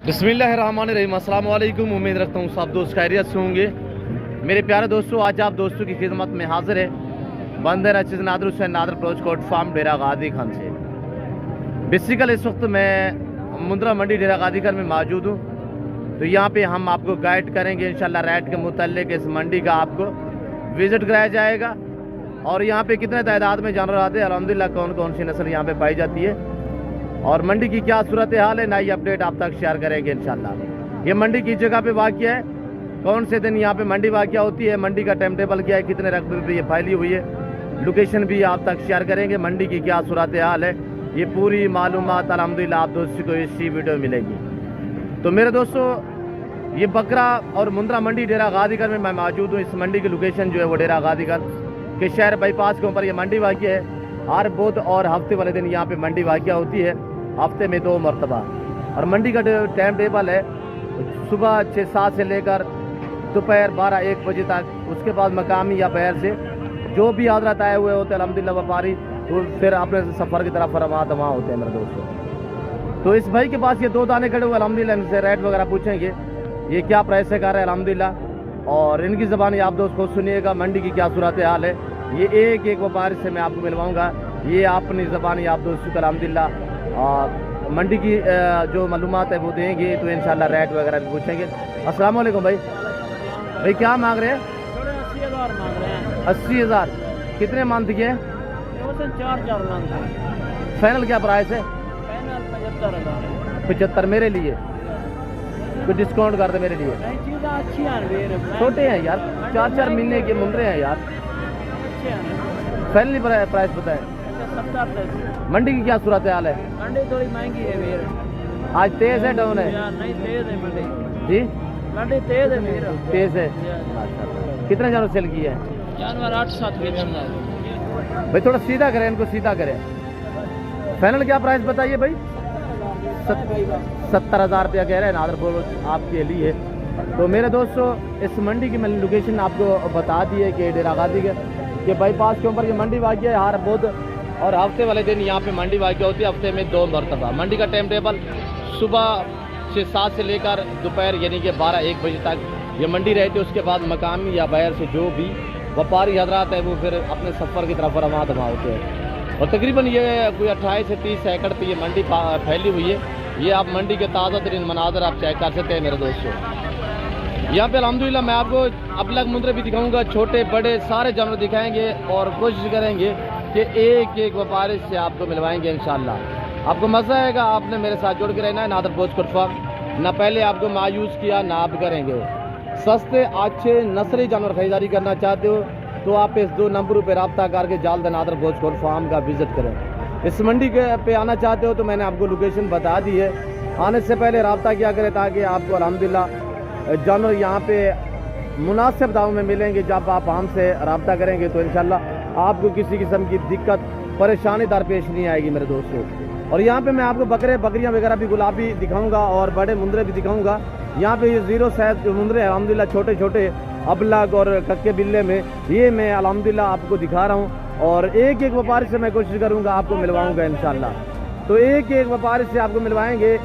बिस्मिल्लाहिर्रहमानिर्रहीम। अस्सलाम वालेकुम। उम्मीद रखता हूँ सब दोस्त खैरियत से होंगे। मेरे प्यारे दोस्तों, आज आप दोस्तों की खिदमत में हाजिर है बंदर अजीज नादर हुसैन नादर प्रोच कोट फार्म डेरा गादी खान से। बेसिकल इस वक्त मैं मुंद्रा मंडी डेरा गादी खान में मौजूद हूँ। तो यहाँ पे हम आपको गाइड करेंगे इंशाल्लाह रेट के मुताल्लिक। इस मंडी का आपको विज़िट कराया जाएगा और यहाँ पे कितने तादाद में जानवर आते हैं, अल्हम्दुलिल्लाह कौन कौन सी नस्ल यहाँ पे पाई जाती है और मंडी की क्या सूरत हाल है, नई अपडेट आप तक शेयर करेंगे इंशाल्लाह। ये मंडी की जगह पे वाक़या है, कौन से दिन यहाँ पे मंडी वाक़या होती है, मंडी का टाइम टेबल क्या है, कितने रकबे पे ये फैली हुई है, लोकेशन भी आप तक शेयर करेंगे। मंडी की क्या सूरत हाल है, ये पूरी मालूमात अल्हम्दुलिल्लाह आप दोस्तों को इसी वीडियो में मिलेगी। तो मेरे दोस्तों, ये बकरा और मुंद्रा मंडी डेरा गादीगढ़ में मैं मौजूद हूँ। इस मंडी की लोकेशन जो है वो डेरा गादीगढ़ के शहर बाईपास के ऊपर ये मंडी वाक़या है। हर बुध और हफ्ते वाले दिन यहाँ पे मंडी वाक़या होती है, हफ्ते में 2 मरतबा। और मंडी का टाइम टेबल है सुबह 6-7 से लेकर दोपहर 12-1 बजे तक। उसके बाद मकामी या बहर से जो भी हजरत आए हुए होते हैं अल्हम्दुलिल्लाह व्यापारी, तो फिर अपने सफ़र की तरफ रवा दवा होते हैं मेरे दोस्तों। तो इस भाई के पास ये 2 दाने खड़े हुए अल्हम्दुलिल्लाह, इनसे रेट वगैरह पूछेंगे ये क्या प्राइस से कर रहे हैं अल्हम्दुलिल्लाह, और इनकी ज़बानी आप दोस्त खुद सुनिएगा मंडी की क्या सूरत हाल है। ये एक एक व्यापारी से मैं आपको मिलवाऊँगा, ये अपनी ज़बानी आप दोस्तों को अल्हम्दुलिल्लाह मंडी की जो मालूमात है वो देंगे। तो इंशाल्लाह रेट वगैरह भी पूछेंगे। अस्सलाम वालेकुम भाई। भाई क्या मांग रहे हैं? 80,000 मांग रहे हैं। 80,000। कितने मंथ के हैं? 4 मंथ। फाइनल क्या प्राइस है? फाइनल 75,000। 75 मेरे लिए कुछ डिस्काउंट कर दे मेरे लिए। नहीं, चीज़ें अच्छी हैं, छोटे हैं यार, 4-4 महीने के मुंडरे हैं यार। अच्छे हैं। फाइनली प्राइस बताएं। 70। मंडी की क्या सूरत हाल है? मंडी थोड़ी महंगी है वीर। आज तेज है डाउन है? यार नहीं, तेज है मंडी। जी मंडी तेज है वीर। तेज है। यार, कितने जानवर सेल किए हैं? जानवर 8-7 बेचना है। भाई थोड़ा सीधा करें, इनको सीधा करें। फाइनल क्या प्राइस बताइए भाई? 70,000 रुपया कह रहे हैं नादर बोलो आपके लिए। तो मेरे दोस्तों, इस मंडी की मैंने लोकेशन आपको बता दी है कि डेरा गादीगढ़ के बाईपास के ऊपर ये मंडी वाक़या है। हर बुध और हफ्ते वाले दिन यहाँ पे मंडी वाक़या होती है, हफ्ते में 2 मरतबा। मंडी का टाइम टेबल सुबह 6-7 से लेकर दोपहर यानी कि 12-1 बजे तक ये मंडी रहती है। उसके बाद मकामी या बाहर से जो भी व्यापारी हजरात है वो फिर अपने सफ़र की तरफ रवा दवा होते हैं। और तकरीबन ये कोई 28 से 30 एकड़ पे ये मंडी फैली हुई है। ये आप मंडी के ताज़ा तरीन मनाजर आप चेक कर सकते हैं मेरे दोस्तों। यहाँ पे अल्हम्दुलिल्लाह मैं आपको अबलग मुंद्रे भी दिखाऊंगा, छोटे बड़े सारे जानवर दिखाएंगे और कोशिश करेंगे कि एक एक व्यापारी से आपको मिलवाएंगे इंशाल्लाह। आपको मज़ा आएगा, आपने मेरे साथ जुड़ के रहना है। नादर पोच फार्म ना पहले आपको मायूस किया ना आप करेंगे। सस्ते अच्छे नस्ली जानवर खरीदारी करना चाहते हो तो आप इस 2 नंबरों पर रब्ता करके जल्द नादर पोच फार्म का विज़िट करें। इस मंडी के पे आना चाहते हो तो मैंने आपको लोकेशन बता दी है। आने से पहले रब्ता किया करें ताकि आपको अल्हम्दुलिल्लाह जानवर यहाँ पे मुनासिब दामों में मिलेंगे। जब आप हमसे रब्ता करेंगे तो इंशाल्लाह आपको किसी किस्म की दिक्कत परेशानी दरपेश नहीं आएगी मेरे दोस्तों। और यहाँ पे मैं आपको बकरियाँ वगैरह भी गुलाबी दिखाऊंगा और बड़े मुंद्रे भी दिखाऊंगा। यहाँ पे ये 0 साइज जो मुंद्रे हैं अल्हम्दुलिल्लाह छोटे छोटे अबलग और कक्के बिल्ले में ये मैं अल्हम्दुलिल्लाह आपको दिखा रहा हूँ। और एक एक व्यापारी से मैं कोशिश करूँगा आपको मिलवाऊँगा इंशाल्लाह। तो एक एक व्यापारी से आपको मिलवाएंगे,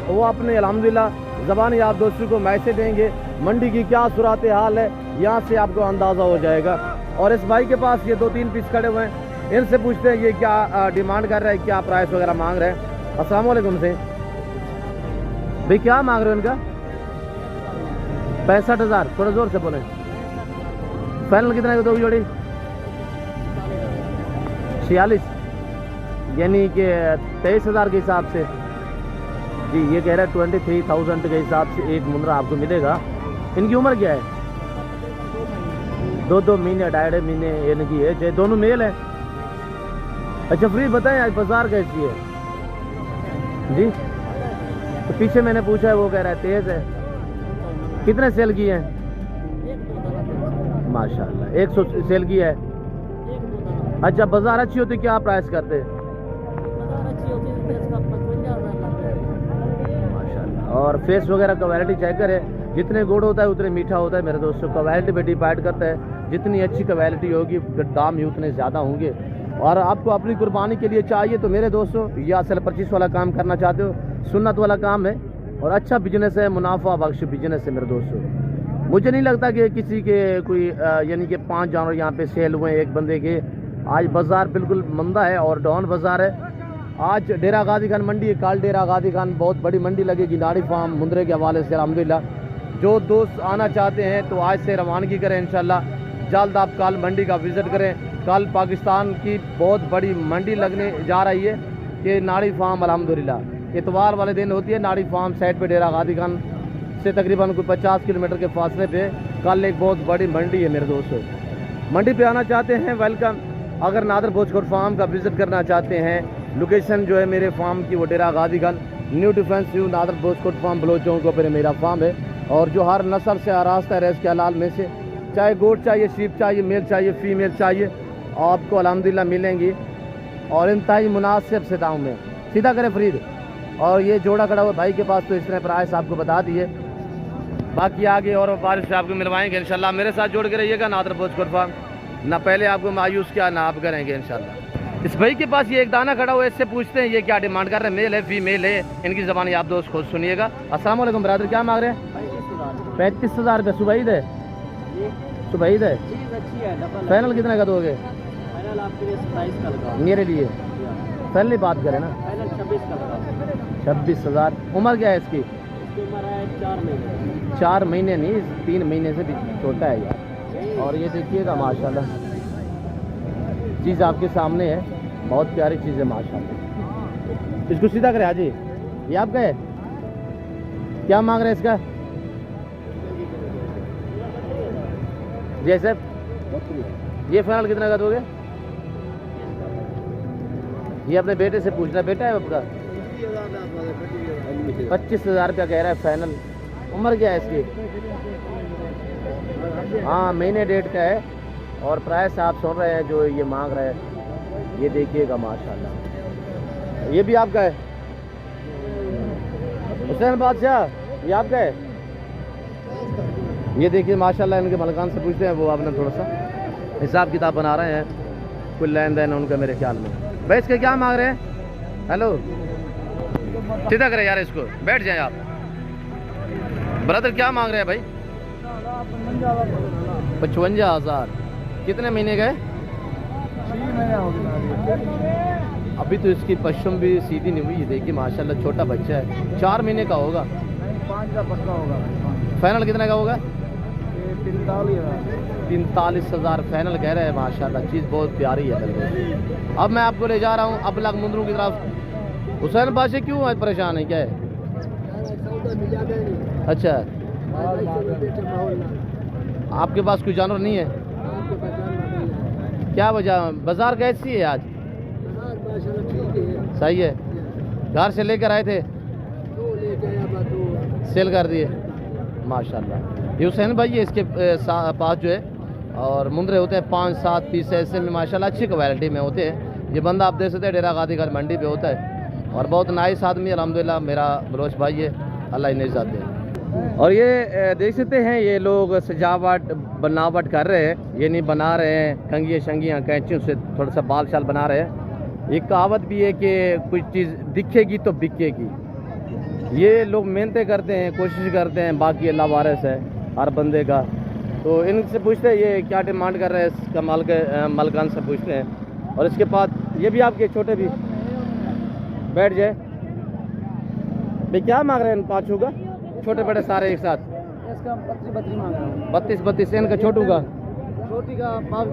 वो अपने अल्हम्दुलिल्लाह ज़बानी आप दोस्तों को मैसेज देंगे मंडी की क्या सूरत हाल है, यहाँ से आपको अंदाज़ा हो जाएगा। और इस भाई के पास ये 2-3 पीस खड़े हुए हैं, इनसे पूछते हैं ये क्या डिमांड कर रहे हैं, क्या प्राइस वगैरह मांग रहे हैं। अस्सलाम वालेकुम से भाई, क्या मांग रहे हो इनका? 65,000। थोड़ा ज़ोर से बोलें। फाइनल कितना की दोगी जोड़ी? 46 यानी कि 23,000 के हिसाब से जी। ये कह रहा है 23,000 के हिसाब से एक मुंद्रा आपको मिलेगा। इनकी उम्र क्या है? 2-2 महीने 2.5 महीने इनकी है। जो दोनों मेल है। अच्छा फ्री बताएं आज बाजार कैसी है जी? तो पीछे मैंने पूछा है, वो कह रहा है तेज़ है। कितने सेल किए हैं? माशाल्लाह 100 सेल किया है। अच्छा बाजार अच्छी होती क्या प्राइस करते? और फेस वगैरह क्वालिटी चेक करें, जितने गुड़ होता है उतने मीठा होता है मेरे दोस्तों। क्वालिटी पे डिपेंड करता है, जितनी अच्छी क्वालिटी होगी दाम ही उतने ज़्यादा होंगे। और आपको अपनी कुर्बानी के लिए चाहिए तो मेरे दोस्तों या असल 25 वाला काम करना चाहते हो, सुन्नत वाला काम है, और अच्छा बिजनेस है, मुनाफा बख्श बिजनेस है मेरे दोस्तों। मुझे नहीं लगता कि किसी के कोई यानी कि 5 जानवर यहाँ पे सेल हुए हैं एक बंदे के। आज बाज़ार बिल्कुल मंदा है और डाउन बाज़ार है। आज डेरा गाजी खान मंडी है, कल डेरा गाजी खान बहुत बड़ी मंडी लगेगी नाड़ी फार्म मुंद्रे के हवाले से। अल्हम्दुलिल्लाह जो दोस्त आना चाहते हैं तो आज से रवानगी करें इंशाल्लाह। जल्द आप कल मंडी का विज़िट करें। कल पाकिस्तान की बहुत बड़ी मंडी लगने जा रही है कि नाड़ी फार्म। अल्हम्दुलिल्लाह इतवार वाले दिन होती है नाड़ी फार्म साइड पे डेरा गाजी खान से तकरीबन कोई 50 किलोमीटर के फासले पे कल एक बहुत बड़ी मंडी है मेरे दोस्तों। मंडी पे आना चाहते हैं वेलकम। अगर नादर भोजकोट फार्म का विज़िट करना चाहते हैं, लोकेशन जो है मेरे फार्म की वो Dera Ghazi Khan new defence view Nadir Bhojkot farm Baloch Chowk के ऊपर मेरा फार्म है। और जो हर नस्ल से आरास्ता है रैस के हलाल में से, चाहे गोट चाहिए, शीप चाहिए, मेल चाहिए, फीमेल चाहिए, आपको अल्हम्दुलिल्लाह मिलेंगी और इंतहाई मुनासिब से दाम में। सीधा करें फरीद। और ये जोड़ा खड़ा हुआ भाई के पास तो इस तरह प्राइस आपको बता दिए। बाकी आगे और बारिश से आपको मिलवाएंगे इंशाल्लाह। मेरे साथ जोड़ के रहिएगा नादर भोजकोट फार्म। ना पहले आपको मायूस किया ना आप करेंगे इंशाल्लाह। इस भाई के पास ये एक दाना खड़ा हुआ है, इससे पूछते हैं ये क्या डिमांड कर रहे हैं, मेल है फीमेल है, इनकी ज़बानी आप दोस्त खुद सुनिएगा। अस्सलाम वालेकुम ब्रदर, क्या मांग रहे हैं? 35,000 रुपये। सुबह ईद है, सुबह ईद है। फाइनल कितने का दोगे? फाइनल आपके लिए 27 का लगा। मेरे लिए फाइनल बात करें ना। फाइनल 26 का लगा। 26,000। उम्र क्या है इसकी? इसकी उम्र है 4 महीने। 4 महीने नहीं, 3 महीने से भी छोटा है यार। और ये देखिएगा माशाल्लाह चीज़ आपके सामने है, बहुत प्यारी चीज़ है माशाल्लाह। इसको सीधा करें हाजी। ये आपका है? क्या मांग रहे हैं इसका? जैसे ये फाइनल कितना का दोगे? ये अपने बेटे से पूछना। बेटा है आपका? 25,000 रुपया कह रहा है फाइनल। उम्र क्या है इसकी? हाँ महीने डेट का है। और प्राइस आप सुन रहे हैं जो ये मांग रहे हैं, ये देखिएगा माशाल्लाह। ये भी आपका है हुसैन बादशाह, ये आपका है? ये देखिए माशाल्लाह इनके मलकान से पूछते हैं, वो आपने थोड़ा सा हिसाब किताब बना रहे हैं, कुछ लेन देन उनका मेरे ख्याल में। भाई इसके क्या मांग रहे हैं? हेलो सीधा करें यार इसको, बैठ जाएं आप। ब्रदर क्या मांग रहे हैं भाई? 55,000। कितने महीने गए? 6 महीने हो गए। अभी तो इसकी पश्चिम भी सीधी नहीं हुई। देखिए माशाल्लाह छोटा बच्चा है, 4 महीने का होगा। 5 का पक्का होगा। फाइनल कितने का होगा? 43,000। 43,000 फाइनल कह रहे हैं माशाल्लाह। चीज़ बहुत प्यारी है बिल्कुल। अब मैं आपको ले जा रहा हूँ अब लग मुंद्रू की तरफ। हुसैन बादशाह क्यों आज परेशान है, क्या है? अच्छा आपके पास कोई जानवर नहीं है? क्या वजह? बाजार कैसी है आज? सही है। घर से लेकर आए थे, सेल कर दिए माशाल्लाह। ये हुसैन भाई है, इसके पास जो है और मुंद्रे होते हैं 5-7 पीस ऐसे में माशाल्लाह अच्छी क्वालिटी में होते हैं। ये बंदा आप देख सकते हैं डेरा गाजी खान मंडी पे होता है और बहुत नाइस आदमी अल्हम्दुलिल्लाह मेरा बलोच भाई है, अल्लाह इन्हें इज़्ज़त दे। और ये देख सकते हैं ये लोग सजावट बनावट कर रहे हैं, ये नहीं बना रहे हैं कंघियाँ शंगियाँ कैंचियों से थोड़ा सा बाल शाल बना रहे हैं। एक कहावत भी है कि कुछ चीज़ दिखेगी तो बिकेगी। ये लोग मेहनतें करते हैं, कोशिश करते हैं, बाकी अल्लाह वारिस है हर बंदे का। तो इनसे पूछते हैं ये क्या डिमांड कर रहे हैं, इसका मालकान से पूछते हैं। और इसके बाद ये भी आपके छोटे भी बैठ जाए भाई, क्या मांग रहे हैं इन पाँचों का? छोटे बड़े सारे एक साथ? इसका 32 मांग रहा हूँ। 32 इनका छोटू का? छोटी का 5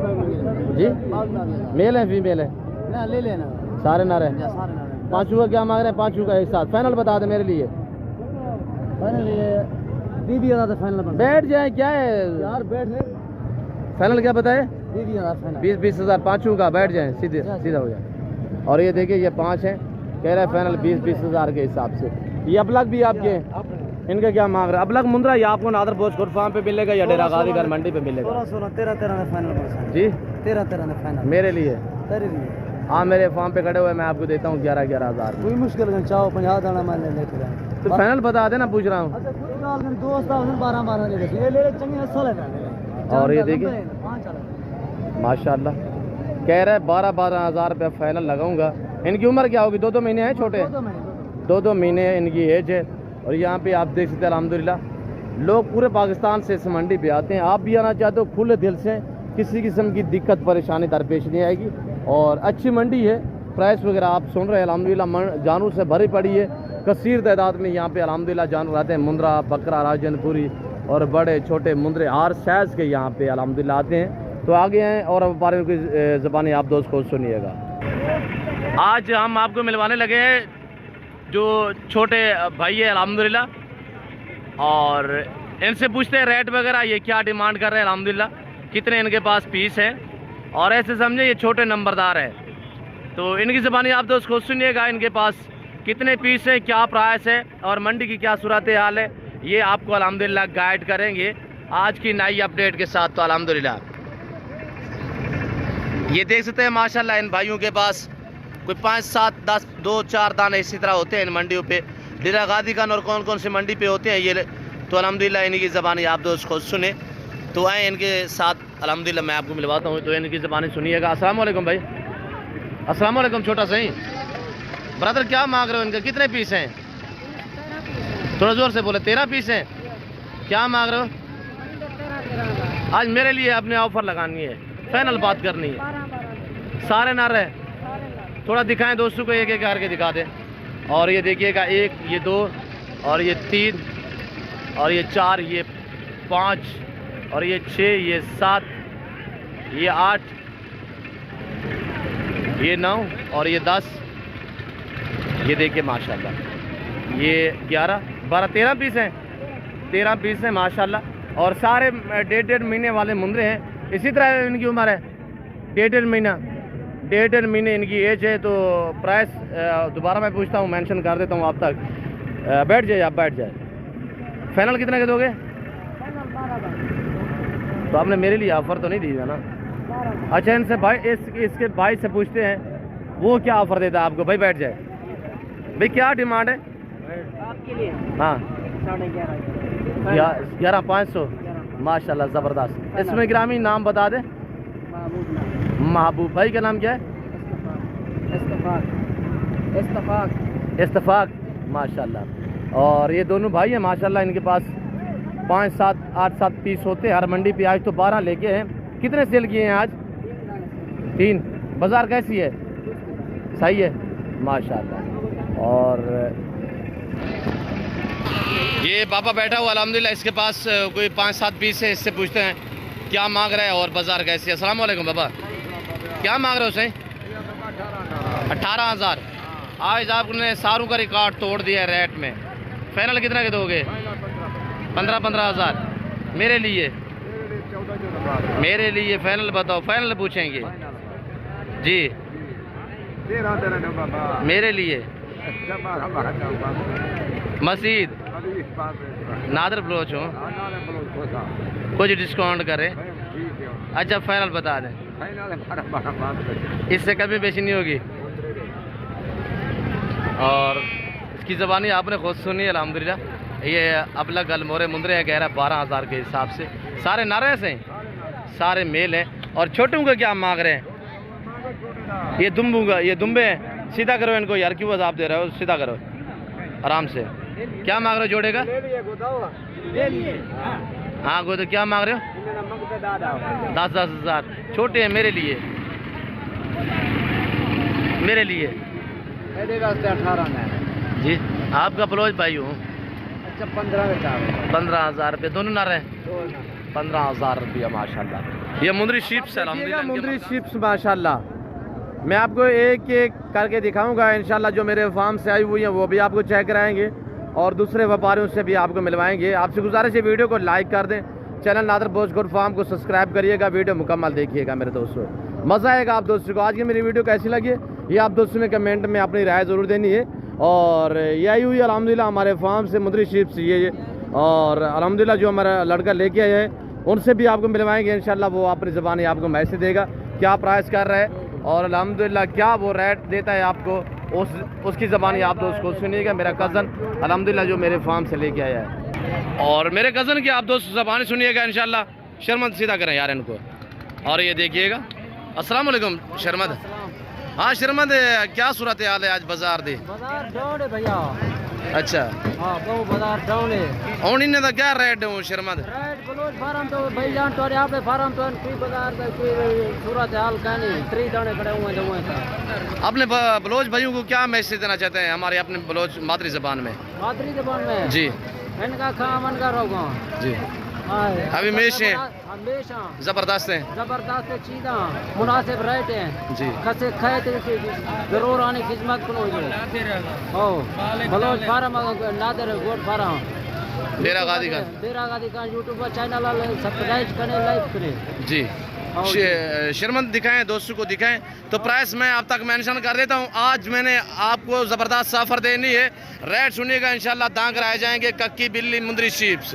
जी 5 मेल है फीमेल है? ना ले लेना सारे नारे। सारे ना। पाँचों का क्या मांग रहे हैं? पाँचों का एक साथ फाइनल बता दे मेरे लिए। फाइनल ये 20,000 फाइनल बन। बैठ जाए क्या है यार बैठ है। फाइनल क्या बताए? 20,000 फाइनल। 20,000 पाँचों का। बैठ जाए सीधे सीधा हो जाए। और ये देखिए ये 5 हैं, कह रहे हैं फाइनल 20,000 के हिसाब से। ये अबलग भी आपके, इनका क्या मांग रहे हैं? अबलग मुंद्रा या आपको नादर भोजकोट फार्म पे मिलेगा या डेरा गाजी खान मंडी पे मिलेगा? 16 13 फाइनल जी 13 फाइनल मेरे लिए। तेरे लिए हाँ मेरे फार्म पे खड़े हुए मैं आपको देता हूँ 11,000। कोई मुश्किल नहीं, चाहो 50 दाना मैं ले लेके जाऊँ। तो फाइनल बता देना, पूछ रहा हूँ। अच्छा कोई गाल नहीं, दोस्त आ 12 ले ले ले चंगी अच्छा लगा। और ये देखिए माशाल्लाह कह रहे हैं 12,000 रुपये फाइनल लगाऊंगा। इनकी उम्र क्या होगी? 2-2 महीने हैं छोटे? 2-2 महीने इनकी एज है। और यहाँ पे आप देख सकते हैं अल्हम्दुलिल्लाह लोग पूरे पाकिस्तान से इस मंडी पे आते हैं। आप भी आना चाहते हो खुले दिल से, किसी किस्म की दिक्कत परेशानी दरपेश नहीं आएगी। और अच्छी मंडी है, प्राइस वगैरह आप सुन रहे हैं अल्हम्दुलिल्लाह जानवर से भरी पड़ी है। कसीर तादाद में यहाँ पे अल्हम्दुलिल्लाह जानवर आते हैं, मुंद्रा, बकरा, राजनपुरी और बड़े छोटे मुंद्रे हर साइज़ के यहाँ पे अल्हम्दुलिल्लाह आते हैं। तो आगे हैं और व्यापारियों की ज़बानी आप दोस्त को सुनिएगा। आज हम आपको मिलवाने लगे हैं जो छोटे भाई है अल्हम्दुलिल्लाह, और इनसे पूछते हैं रेट वगैरह, ये क्या डिमांड कर रहे हैं अल्हम्दुलिल्लाह, कितने इनके पास पीस हैं, और ऐसे समझे ये छोटे नंबरदार है। तो इनकी ज़बानी आप दोस्त खुद सुनिएगा, इनके पास कितने पीस हैं, क्या प्राइस है और मंडी की क्या सूरत हाल है, ये आपको अल्हम्दुलिल्लाह गाइड करेंगे आज की नई अपडेट के साथ। तो अल्हम्दुलिल्लाह ये देख सकते हैं माशाल्लाह इन भाइयों के पास कोई 5, 7, 10, 2, 4 दाने इसी तरह होते हैं इन मंडियों पे। डेरा गाजी खान और कौन कौन सी मंडी पे होते हैं ये, तो अल्हम्दुलिल्लाह इनकी ज़बानी आप दोस्त खुद सुने। तो आए इनके साथ अल्हम्दुलिल्लाह मैं आपको मिलवाता हूँ, तो इनकी ज़बानी सुनिएगा। अस्सलाम वालेकुम भाई। अस्सलाम वालेकुम। छोटा सही ब्रदर, क्या मांग रहे हो इनके, कितने पीस हैं? थोड़ा ज़ोर से बोले। 13 पीस हैं। क्या मांग रहे हो? आज मेरे लिए अपने ऑफर लगानी है, फाइनल बात करनी है। सारे ना रहे, थोड़ा दिखाएं दोस्तों को, एक एक करके दिखा दें। और ये देखिएगा 1, ये 2 और ये 3 और ये 4, ये 5 और ये 6, ये 7, ये 8, ये 9 और ये 10। ये देखिए माशाल्लाह, ये 11, 12, 13 पीस हैं। 13 पीस हैं माशाल्लाह, और सारे 1.5 महीने वाले मुंद्रे हैं। इसी तरह इनकी उम्र है 1.5 महीना, 1.5 महीने इनकी एज है। तो प्राइस दोबारा मैं पूछता हूँ, मेंशन कर देता हूँ आप तक। बैठ जाइए, आप बैठ जाए। फाइनल कितने के दोगे? तो आपने मेरे लिए ऑफ़र तो नहीं दी है ना? अच्छा, इनसे भाई इसके भाई से पूछते हैं वो क्या ऑफ़र देता है आपको। भाई बैठ जाए। भाई क्या डिमांड है आपके लिए? हाँ 11,500 माशाल्लाह ज़बरदस्त। इसमें ग्रामीण नाम बता दे। महबूब भाई का नाम क्या है? इस्तफाक माशाल्लाह। और ये दोनों भाई हैं माशाल्लाह, इनके पास 5, 7, 8, 7 पीस होते हैं हर मंडी पे। आज तो 12 लेके हैं। कितने सेल किए हैं आज? 3। बाज़ार कैसी है? सही है माशाल्लाह। और ये बाबा बैठा हुआ अल्हम्दुलिल्लाह, इसके पास कोई 5, 7 पीस है। इससे पूछते हैं क्या मांग रहा है और बाज़ार कैसी है। अस्सलाम वालेकुम बाबा, क्या मांग रहे हो सही? 18,000। आज आपने सारों का रिकॉर्ड तोड़ दिया है रेट में। फाइनल कितना के दोगे? 15,000 मेरे लिए। फाइनल बताओ, फाइनल पूछेंगे जी मेरे लिए। मस्जिद नादर बलोच हो, कुछ डिस्काउंट करें। अच्छा फाइनल बता दें, इससे कभी बेची नहीं होगी। और इसकी ज़बानी आपने खुद सुनी अल्हम्दुलिल्लाह। ये अबला गल मोरे मुंदरे है, कह रहा 12,000 के हिसाब से। सारे नारे से सारे मेल हैं। और छोटों का क्या मांग रहे हैं? ये दुम्बूंगा, ये दुम्बे हैं। सीधा करो इनको यार, क्यों अज़ाब दे रहे हो? सीधा करो आराम से। क्या मांग रहे हो जोड़े का? हाँ गोद क्या मांग रहे हो? 10,000 छोटे हैं मेरे लिए। 18 जी आपका बलोच भाई हूँ। अच्छा 15,000 रुपये दोनों ना रहे। 15,000 रुपया माशाल्लाह। ये मुंदरी शिप्स है, मुंदरी शिप्स माशाल्लाह। मैं आपको एक एक करके दिखाऊंगा इंशाल्लाह। जो मेरे फार्म से आई हुई हैं वो भी आपको चेक कराएंगे और दूसरे व्यापारियों से भी आपको मिलवाएंगे। आपसे गुजारिश है वीडियो को लाइक कर दें, channel Nadir Baloch goat farm को सब्सक्राइब करिएगा, वीडियो मुकम्मल देखिएगा मेरे दोस्तों, मज़ा आएगा आप दोस्तों को। आज की मेरी वीडियो कैसी लगी ये आप दोस्तों में कमेंट में अपनी राय ज़रूर देनी है। और ये आई हुई अल्हम्दुलिल्लाह हमारे फार्म से मुंदरी शिप्स ये। और अल्हम्दुलिल्लाह जो हमारा लड़का लेके आया है उनसे भी आपको मिलवाएंगे इंशाल्लाह। वो अपनी ज़बानी आपको मैसेज देगा क्या प्राइस कर रहा है और अल्हम्दुलिल्लाह क्या वो रेट देता है आपको, उसकी ज़बानी आप दोस्त को सुनिएगा। मेरा कज़न अल्हम्दुलिल्लाह जो मेरे फार्म से लेके आया है, और मेरे कज़न की आप दोस्त ज़बानी सुनिएगा इंशाल्लाह। शर्मद सीधा करें यार इनको। और ये देखिएगा। अस्सलाम वालेकुम शर्मद। हाँ शर्मद, क्या सूरत हाल है आज बाजार दी? बाजार जोड़ है भैया, अच्छा हाँ बहु बाजार डाउन है और इन्हें तो क्या रेट है शर्मद रेट बलोच फार्म तो भाई जान तो आप फार्म तो कोई बाजार का कोई सूरत हाल का नहीं 3 दाने खड़े हुए हैं अपने बलोच भाइयों को क्या मैसेज देना चाहते हैं हमारे अपने बलोच मातृ जबान में? मातृ जबान में जी इनका खाम इनका रोगा जी अभी हमेशा जबरदस्त है, जबरदस्त चीज़ा मुनासिब रेट हैं जी खसे खाए थे जरूर आने खिदमत करो हो Baloch farm Nadir goat farm Dera गादी का यूट्यूब पर चैनल सब्सक्राइब करें लाइक करें जी। शर्मंद दिखाएं, दोस्तों को दिखाएं। तो प्राइस मैं आप तक मेंशन कर देता हूं। आज मैंने आपको ज़बरदस्त ऑफर देनी है। रेट सुनिएगा इंशाल्लाह, दांग कराए जाएंगे। कक्की बिल्ली मुंदरी शीप्स,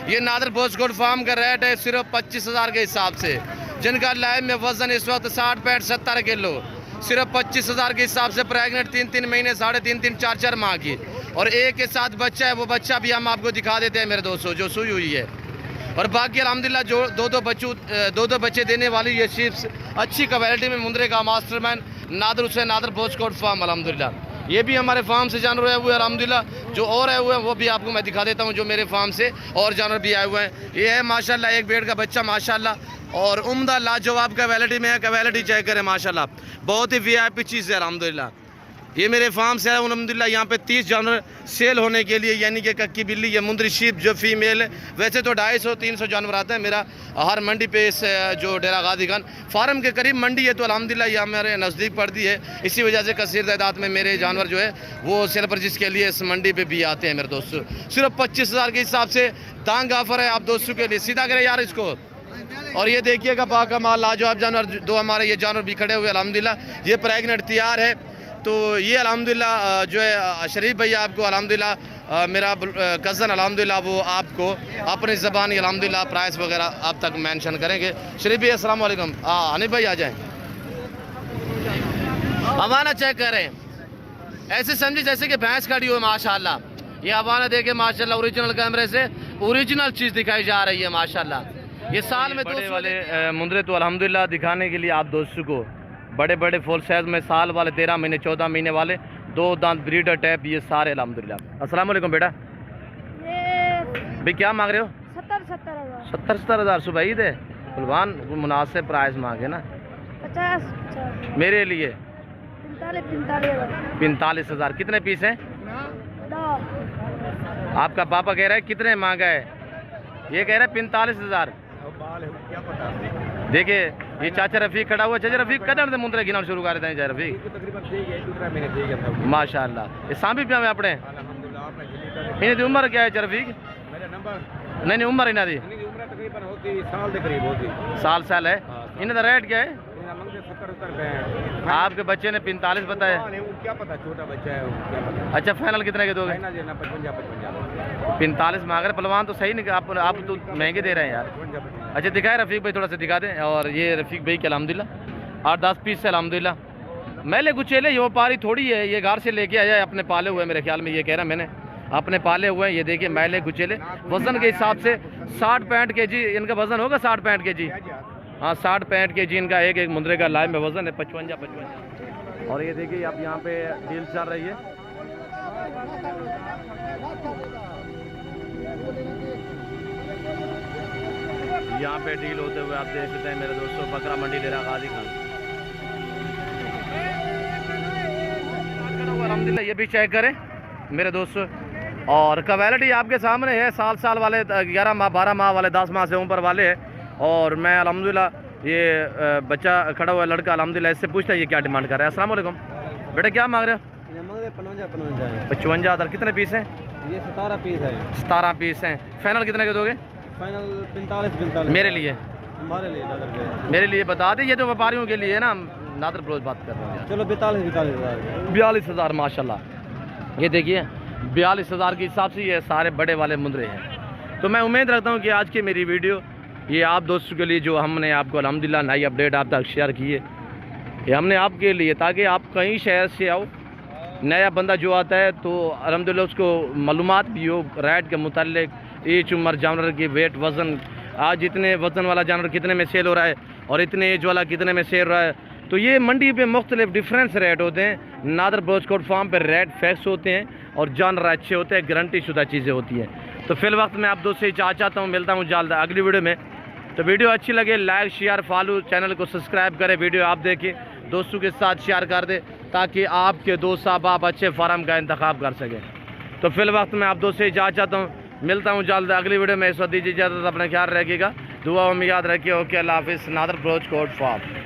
ये नादर बोसकोट फार्म का रेट है सिर्फ 25,000 के हिसाब से। जिनका लाइव में वजन इस वक्त 60-70 किलो, सिर्फ 25,000 के हिसाब से। प्रेगनेंट 3-3 महीने, 3.5-3, 4-4 माह की, और एक के साथ बच्चा है। वो बच्चा भी हम आपको दिखा देते हैं मेरे दोस्तों, जो सुई हुई है। और बाकी अल्हम्दुलिल्लाह जो दो बच्चे देने वाली ये शीप्स अच्छी क्वालिटी में मुंदरे का मास्टरमैन नादर हुसैन नादर बोसकोट फार्म अल्हम्दुलिल्लाह। ये भी हमारे फार्म से जानवर आए हुए हैं अल्हम्दुलिल्लाह। जो और आए हुए हैं वो भी आपको मैं दिखा देता हूँ, जो मेरे फार्म से और जानवर भी आए हुए हैं। ये है माशाल्लाह एक बेड का बच्चा माशाल्लाह, और उम्दा लाजवाब क्वालिटी में है। क्वालिटी चेक करें माशाल्लाह, बहुत ही VIP चीज़ है अल्हम्दुलिल्लाह। ये मेरे फार्म से है अल्हम्दुलिल्लाह। यहाँ पे 30 जानवर सेल होने के लिए, यानी कि कक्की बिल्ली या मुंदरी शीप जो फीमेल है। वैसे तो 250-300 जानवर आते हैं मेरा हर मंडी पे। इस जो डेरा गादी खान फार्म के करीब मंडी है, तो अल्हम्दुलिल्लाह ये हमारे नज़दीक पड़ती है। इसी वजह से कसीर तादाद में मेरे जानवर जो है वो सेल परचेज के लिए इस मंडी पर भी आते हैं मेरे दोस्तों। सिर्फ 25,000 के हिसाब से दांग ऑफर है आप दोस्तों के लिए। सीधा करें यार इसको। और ये देखिएगा पाका माल लाजवाब जानवर, दो हमारे ये जानवर भी खड़े हुए अल्हम्दुलिल्लाह। ये प्रेगनेंट तैयार है। तो ये अल्हम्दुलिल्लाह जो है शरीफ भैया आपको अल्हम्दुलिल्लाह मेरा कज़न अल्हम्दुलिल्लाह वो आपको अपनी ज़बानी अल्हम्दुलिल्लाह प्राइस वगैरह आप तक मेंशन करेंगे। शरीफ भैया अस्सलाम वालेकुम। हनीफ भाई आ जाएँ, हवाना चेक करें। ऐसे समझे जैसे कि भैंस खड़ी हो माशाल्लाह। ये हवाना देखे माशाल्लाह, ओरिजिनल कैमरे से ओरिजिनल चीज़ दिखाई जा रही है माशाल्लाह। ये साल में बड़े वाले मुंदरे तो अल्हम्दुलिल्लाह दिखाने के लिए आप दोस्तों को बड़े बड़े फुल साइज में, साल वाले 13 महीने 14 महीने वाले, 2 दांत ब्रीडर टैप, ये सारे अल्हम्दुलिल्लाह। अस्सलाम वालेकुम बेटा। भाई क्या मांग रहे हो? 70-70 हज़ार। सुबह ईद है, कुर्बान मुनासिब प्राइस मांगे ना। 50 मेरे लिए 45 हज़ार। कितने पीस हैं? आपका पापा कह रहा है कितने मांगा है? ये कह रहा है 45 हज़ार। देखिए ये चाचा रफीक खड़ा हुआ। चाचा रफीक कदर से मुंदरे गिना शुरू कर देते हैं। चाचा रफीक माशाल्लाह। ये सांभी पिया में अपने इन्हें दी उम्र क्या है? चाचा रफीक नहीं उम्र इन्हें दी साल है। इन्हें का रेट क्या है? आपके बच्चे ने 45 बताया। क्या पता, छोटा बच्चा है। अच्छा फाइनल कितने के दोगे? 45 मांग रहे। पहलवान तो सही नहीं, आप तो महंगे दे रहे हैं यार। अच्छा दिखाए रफ़ीक भाई, थोड़ा सा दिखा दें। और ये रफ़ीक भाई के अल्हम्दुलिल्लाह 8-10 पीस से अल्हम्दुलिल्लाह। मैले गुचेले ये व्यापारी थोड़ी है, ये घर से लेके आया है, अपने पाले हुए मेरे ख्याल में, ये कह रहा मैंने अपने पाले हुए हैं। ये देखिए मैले गुचेले वज़न के हिसाब से 60-65 kg इनका वज़न होगा। 60-65 kg, हाँ 60-65 kg इनका एक मुंदरे का लाइव में वज़न है। 55। और ये देखिए आप यहाँ पे डील चल रही है। यहाँ पे डील होते हुए आप देख सकते हैं मेरे दोस्तों, बकरा मंडी डेरा गादी खान। अल्हम्दुलिल्लाह ये भी चेक करें मेरे दोस्तों। और क्वालिटी आपके सामने है। साल वाले 11 माह 12 माह वाले 10 माह से ऊपर वाले है। और मैं अल्हम्दुलिल्लाह ये बच्चा खड़ा हुआ लड़का अल्हम्दुलिल्लाह इससे पूछता है ये क्या डिमांड कर रहा है। अस्सलाम वालेकुम बेटा, क्या मांग रहे हो? 55 हज़ार। कितने पीस हैं? ये 17 पीस है। 17 पीस हैं। फाइनल कितने के दोगे? फाइनल 45। मेरे लिए? हमारे लिए मेरे लिए बता दें, ये तो व्यापारियों के लिए है ना, नादर ब्रोज बात कर रहे हैं। चलो 42 हज़ार। 42 हज़ार माशाल्लाह। ये देखिए 42 हज़ार के हिसाब से ये सारे बड़े वाले मुंदरे हैं। तो मैं उम्मीद रखता हूँ कि आज की मेरी वीडियो ये आप दोस्तों के लिए, जो हमने आपको अल्हम्दुलिल्लाह नई अपडेट आप तक शेयर की है, ये हमने आपके लिए, ताकि आप कहीं शहर से आओ, नया बंदा जो आता है तो अल्हम्दुलिल्लाह उसको मालूमात भी हो रेट के मुतालिक, एज उम्र, जानवर की वेट, वज़न, आज इतने वज़न वाला जानवर कितने में सेल हो रहा है और इतने एज वाला कितने में सेल हो रहा है। तो ये मंडी पे मुख्तलिफ डिफरेंस रेट होते हैं। नादर बोसकोट फार्म पे रेट फिक्स होते हैं। और जानवर अच्छे होते हैं, गारंटी शुदा चीज़ें होती हैं। तो फिल वक्त मैं आप दोस्त से चाहता हूँ, मिलता हूँ जल्द अगली वीडियो में। तो वीडियो अच्छी लगे लाइक शेयर फॉलो, चैनल को सब्सक्राइब करें, वीडियो आप देखें, दोस्तों के साथ शेयर कर दें ताकि आपके दोस्त आप अच्छे फार्म का इंतखाब कर सकें। तो फिल वक्त मैं आप दोस्त से चाहता हूँ, मिलता हूँ जल्द अगली वीडियो में। इस वक्त दीजिए इजाज़त, अपना ख्याल रखिएगा, दुआ में याद रखिए। ओके, अल्लाह हाफिज़। Nadir Baloch goat farm.